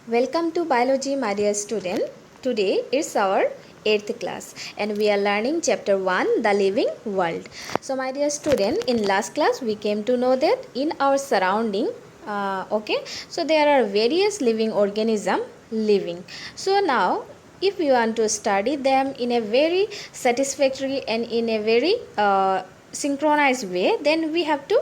Welcome to biology, my dear student. Today it's our 8th class and we are learning chapter 1, the living world. So my dear student, in last class we came to know that in our surrounding, so there are various living organism living. So now if you want to study them in a very satisfactory and in a very synchronized way, then we have to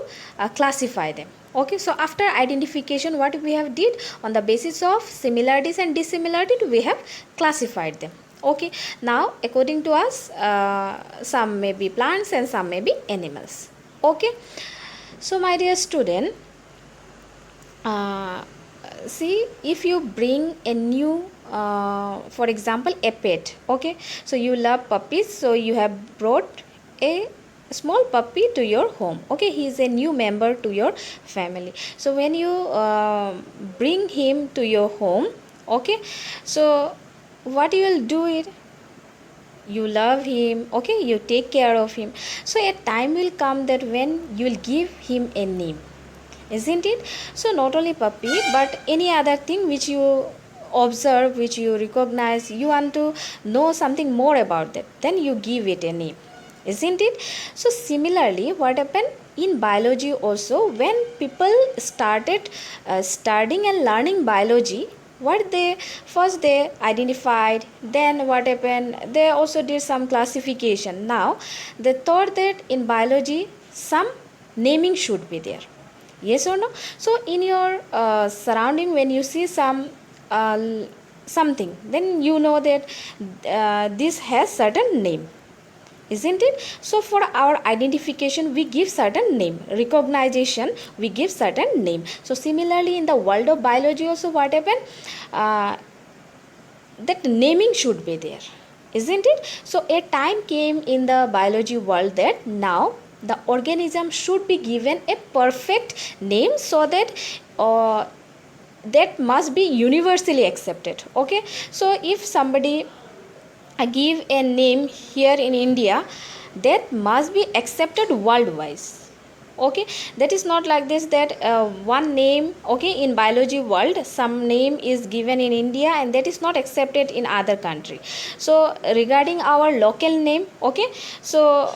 classify them. Okay, so after identification, what we have did, on the basis of similarities and dissimilarities, we have classified them. Okay, now according to us, some may be plants and some may be animals. Okay, so my dear student, see, if you bring a new for example a pet, okay, so you love puppies, so you have brought a small puppy to your home. Okay, he is a new member to your family. So when you bring him to your home, okay, so what you will do it, you love him, okay, you take care of him. So a time will come that when you will give him a name, isn't it? So not only puppy but any other thing which you observe, which you recognize, you want to know something more about that, then you give it a name, isn't it? So similarly, what happened in biology also, when people started studying and learning biology, what they first they identified, then what happened, they also did some classification. Now they thought that in biology some naming should be there, yes or no? So in your surrounding, when you see some uh, something, then you know that this has certain name, isn't it? So for our identification we give certain name, recognition we give certain name. So similarly in the world of biology also, what happened, uh, that naming should be there, isn't it? So a time came in the biology world that now the organism should be given a perfect name, so that that must be universally accepted. Okay, so if somebody give a name here in India, that must be accepted worldwide. Okay, that is not like this, that one name, okay, in biology world some name is given in India and that is not accepted in other country. So regarding our local name, okay, so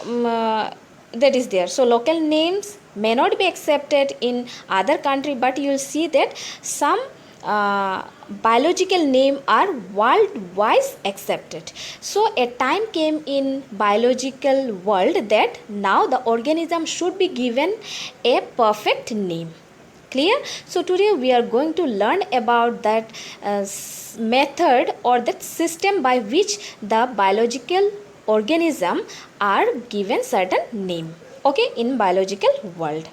that is there. So local names may not be accepted in other country, but you will see that some biological name are worldwide accepted. So a time came in biological world that now the organism should be given a perfect name. Clear? So today we are going to learn about that method or that system by which the biological organism are given certain name, okay, in biological world.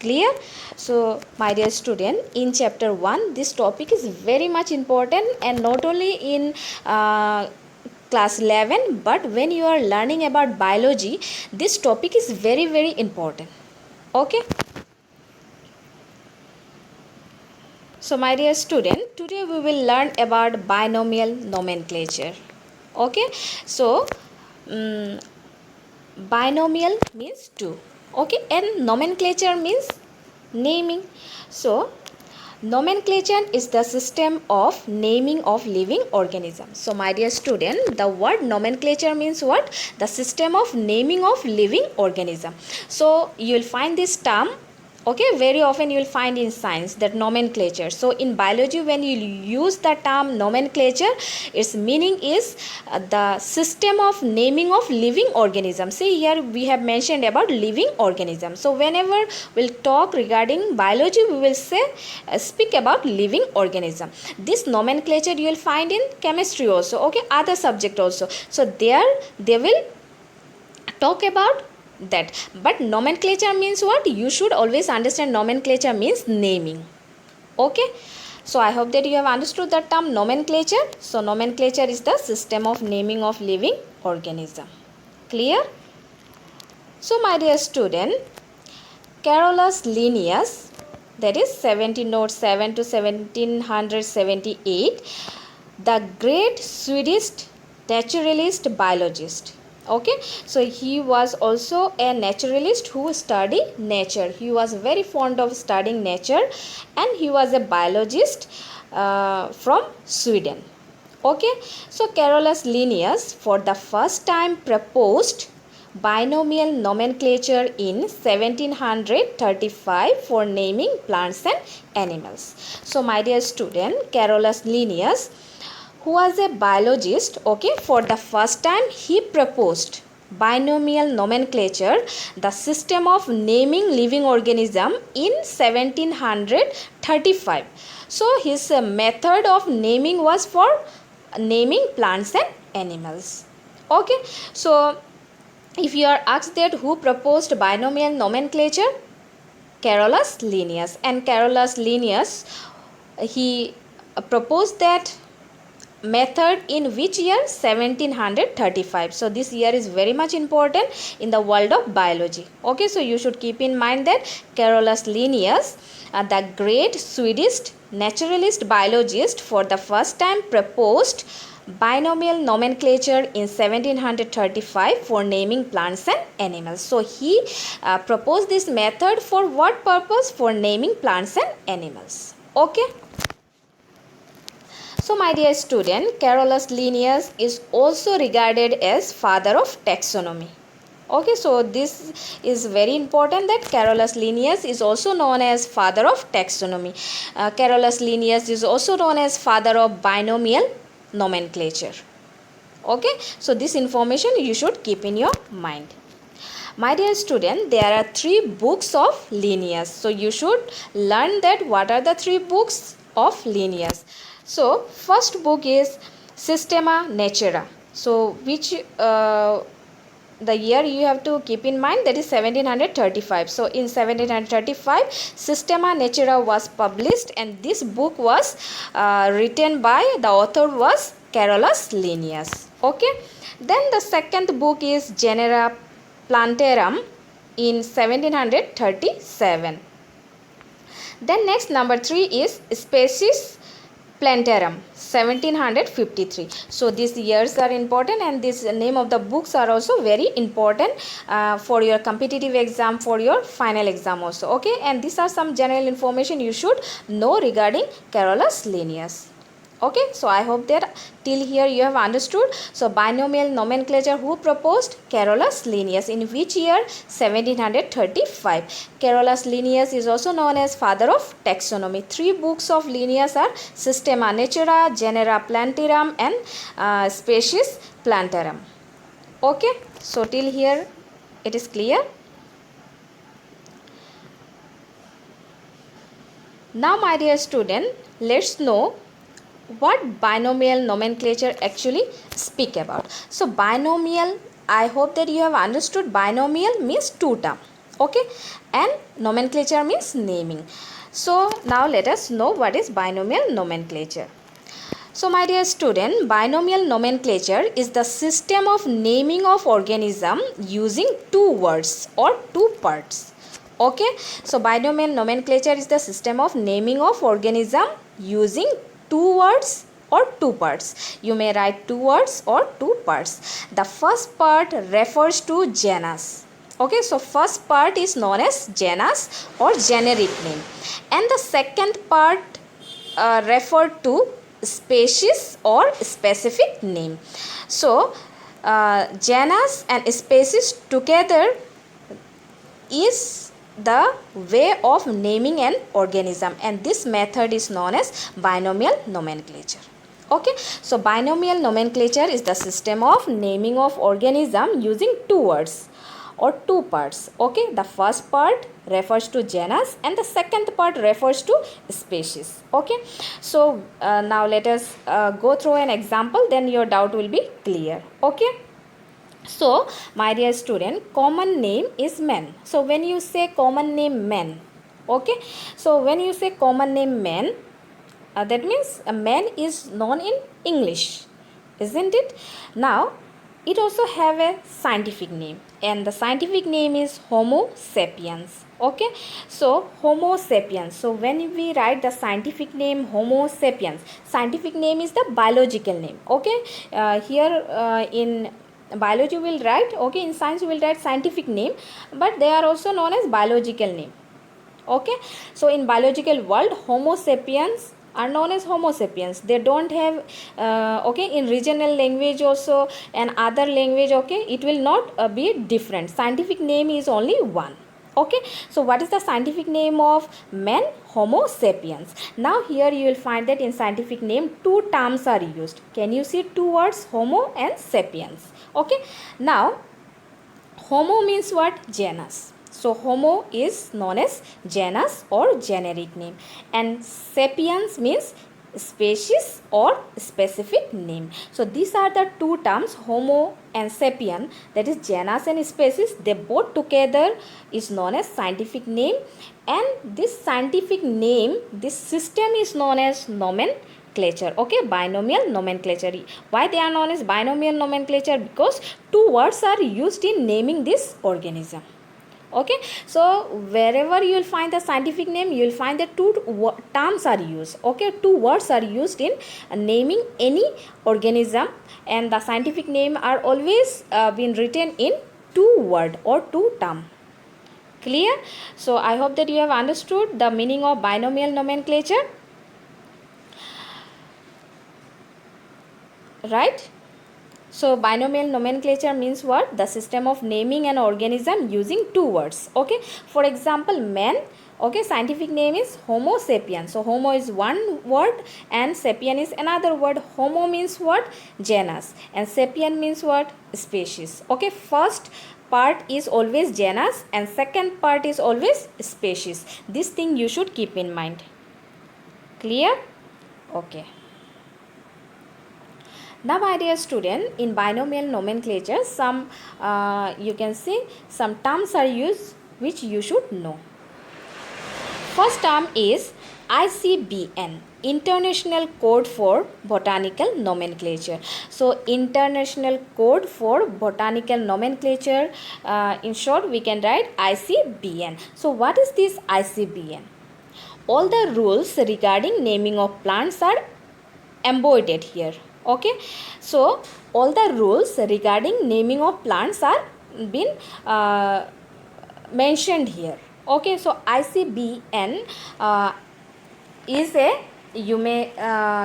Clear? So my dear student, in chapter 1 this topic is very much important, and not only in class 11, but when you are learning about biology, this topic is very important. Okay, so my dear student, today we will learn about binomial nomenclature. Okay, so binomial means two, okay, and nomenclature means naming. So nomenclature is the system of naming of living organisms. So my dear student, the word nomenclature means what? The system of naming of living organism. So you will find this term, okay, very often you will find in science, that nomenclature. So in biology when you use the term nomenclature, its meaning is the system of naming of living organism. See, here we have mentioned about living organism. So whenever we'll talk regarding biology, we will say speak about living organism. This nomenclature you will find in chemistry also, okay, other subject also. So there they will talk about that. But nomenclature means what? You should always understand nomenclature means naming. Okay, so I hope that you have understood the term nomenclature. So nomenclature is the system of naming of living organism. Clear? So my dear student, Carolus Linnaeus, that is 1707 to 1778, the great Swedish naturalist biologist. Okay, so he was also a naturalist who studied nature. He was very fond of studying nature, and he was a biologist from Sweden. Okay, so Carolus Linnaeus for the first time proposed binomial nomenclature in 1735 for naming plants and animals. So my dear student, Carolus Linnaeus, who was a biologist, okay, for the first time he proposed binomial nomenclature, the system of naming living organism, in 1735. So his method of naming was for naming plants and animals. Okay, so if you are asked that who proposed binomial nomenclature, Carolus Linnaeus. And Carolus Linnaeus, he proposed that method in which year? 1735. So this year is very much important in the world of biology. Okay, so you should keep in mind that Carolus Linnaeus, the great Swedish naturalist biologist, for the first time proposed binomial nomenclature in 1735 for naming plants and animals. So he proposed this method for what purpose? For naming plants and animals. Okay. So my dear student, Carolus Linnaeus is also regarded as father of taxonomy. Okay, so this is very important that Carolus Linnaeus is also known as father of taxonomy. Carolus Linnaeus is also known as father of binomial nomenclature. Okay, so this information you should keep in your mind. My dear student, there are 3 books of Linnaeus. So you should learn that what are the 3 books of Linnaeus. So first book is Systema Naturae. So which the year you have to keep in mind, that is 1735. So in 1735 Systema Naturae was published, and this book was written by, the author was Carolus Linnaeus. Okay, then the second book is Genera Plantarum in 1737. Then next, number 3 is Species Plantarum, 1753. So these years are important, and this name of the books are also very important for your competitive exam, for your final exam also. Okay, and these are some general information you should know regarding Carolus Linnaeus. Okay, so I hope that till here you have understood. So binomial nomenclature, who proposed? Carolus Linnaeus. In which year? 1735. Carolus Linnaeus is also known as father of taxonomy. 3 books of Linnaeus are Systema Naturae, Genera Plantarum, and Species Plantarum. Okay, so till here it is clear. Now my dear student, let's know what binomial nomenclature actually speak about. So binomial, I hope that you have understood, binomial means 2 term. Okay, and nomenclature means naming. So now let us know what is binomial nomenclature. So my dear student, binomial nomenclature is the system of naming of organism using 2 words or 2 parts. Okay, so binomial nomenclature is the system of naming of organism using 2 words or 2 parts. You may write 2 words or 2 parts. The first part refers to genus. Okay, so first part is known as genus or generic name, and the second part referred to species or specific name. So genus and species together is the way of naming an organism, and this method is known as binomial nomenclature. Okay, so binomial nomenclature is the system of naming of organism using 2 words or 2 parts. Okay, the first part refers to genus and the second part refers to species. Okay, so now let us go through an example, then your doubt will be clear. Okay, so my dear student, common name is man. So when you say common name man, okay, so when you say common name man, that means a man is known in English, isn't it? Now it also have a scientific name, and the scientific name is Homo sapiens. Okay, so Homo sapiens. So when we write the scientific name Homo sapiens, scientific name is the biological name. Okay, here in biology will write, okay, in science we will write scientific name, but they are also known as biological name. Okay, so in biological world, Homo sapiens are known as Homo sapiens. They don't have okay, in regional language also and other language, okay, it will not be different. Scientific name is only one. Okay, so what is the scientific name of man? Homo sapiens. Now here you will find that in scientific name two terms are used. Can you see two words, homo and sapiens? Okay, now homo means what? Genus. So homo is known as genus or generic name, and sapiens means species or specific name. So these are the two terms, homo and sapien, that is genus and species. They both together is known as scientific name, and this scientific name, this system is known as nomenclature. Okay, binomial nomenclature. Why they are known as binomial nomenclature? Because two words are used in naming this organism. Okay, so wherever you will find the scientific name, you will find that two terms are used. Okay, two words are used in naming any organism, and the scientific name are always been written in two word or two term. Clear? So I hope that you have understood the meaning of binomial nomenclature, right? So binomial nomenclature means what? The system of naming an organism using two words. Okay, for example, man, okay, scientific name is Homo sapien. So homo is one word and sapien is another word. Homo means what? Genus, and sapien means what? Species. Okay, first part is always genus and second part is always species. This thing you should keep in mind. Clear? Okay. Now my dear student, in binomial nomenclature some you can see some terms are used which you should know. First term is ICBN, International Code for Botanical Nomenclature. So International Code for Botanical Nomenclature, in short we can write ICBN. So what is this ICBN? All the rules regarding naming of plants are embodied here. Okay, so all the rules regarding naming of plants are been mentioned here. Okay, so ICBN is a, you may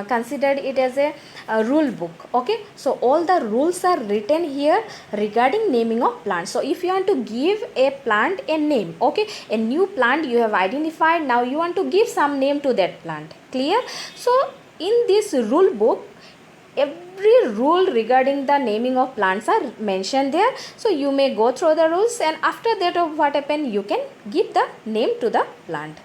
consider it as a rule book. Okay, so all the rules are written here regarding naming of plants. So if you want to give a plant a name, okay, a new plant you have identified, now you want to give some name to that plant. Clear? So in this rule book, every rule regarding the naming of plants are mentioned there. So you may go through the rules, and after that of what happen, you can give the name to the plant.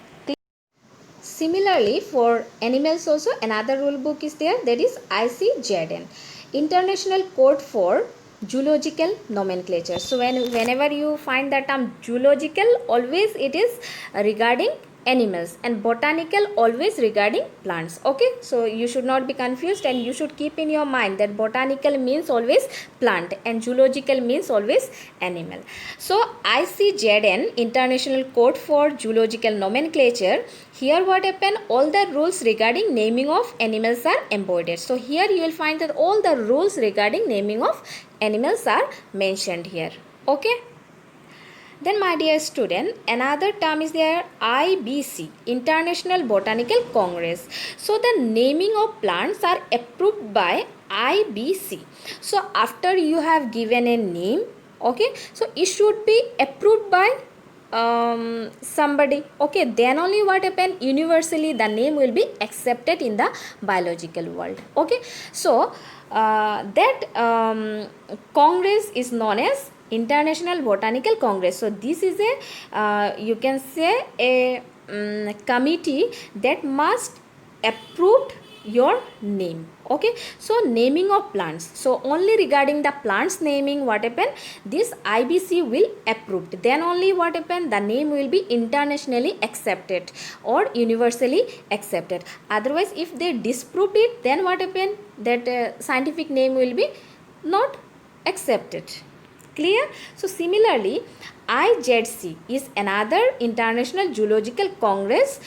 Similarly, for animals also another rule book is there, that is ICZN, International Code for Zoological Nomenclature. So whenever you find the term zoological, always it is regarding animals, and botanical always regarding plants. Okay, so you should not be confused, and you should keep in your mind that botanical means always plant and zoological means always animal. So ICZN, International Code for Zoological Nomenclature, here what happen, all the rules regarding naming of animals are embodied. So here you will find that all the rules regarding naming of animals are mentioned here. Okay. Then my dear student, another term is there, IBC, International Botanical Congress. So the naming of plants are approved by IBC. So after you have given a name, okay, so it should be approved by somebody. Okay, then only what happen, universally the name will be accepted in the biological world. Okay, so that congress is known as International Botanical Congress. So this is a you can say a committee that must approve your name. Okay, so naming of plants, so only regarding the plants naming what happen, this IBC will approve, then only what happen, the name will be internationally accepted or universally accepted. Otherwise if they disprove it, then what happen, that scientific name will be not accepted. Clear? So similarly, IZC is another International Zoological Congress.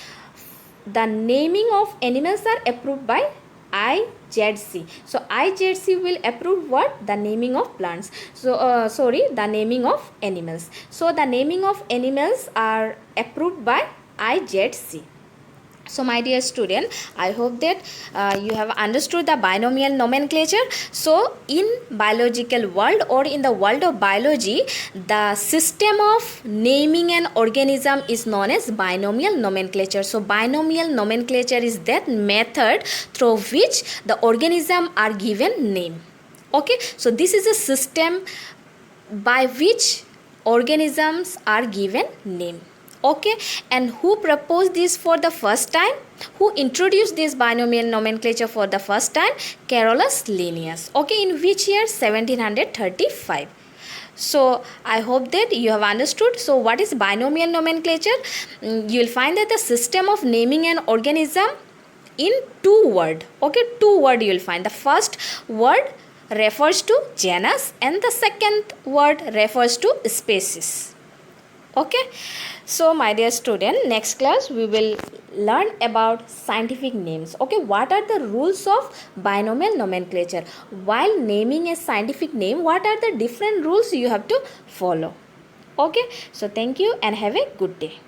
The naming of animals are approved by IZC. So IZC will approve what? The naming of plants. So the naming of animals. So the naming of animals are approved by IZC. So my dear student, I hope that you have understood the binomial nomenclature. So in biological world or in the world of biology, the system of naming an organism is known as binomial nomenclature. So binomial nomenclature is that method through which the organism are given name. Okay, so this is a system by which organisms are given name. Okay, and who proposed this for the first time, who introduced this binomial nomenclature for the first time? Carolus Linnaeus. Okay, in which year? 1735. So I hope that you have understood. So what is binomial nomenclature? You will find that the system of naming an organism in two word. Okay, two word you will find. The first word refers to genus and the second word refers to species. Okay, so my dear student, next class we will learn about scientific names. Okay, what are the rules of binomial nomenclature? While naming a scientific name, what are the different rules you have to follow? Okay, so thank you and have a good day.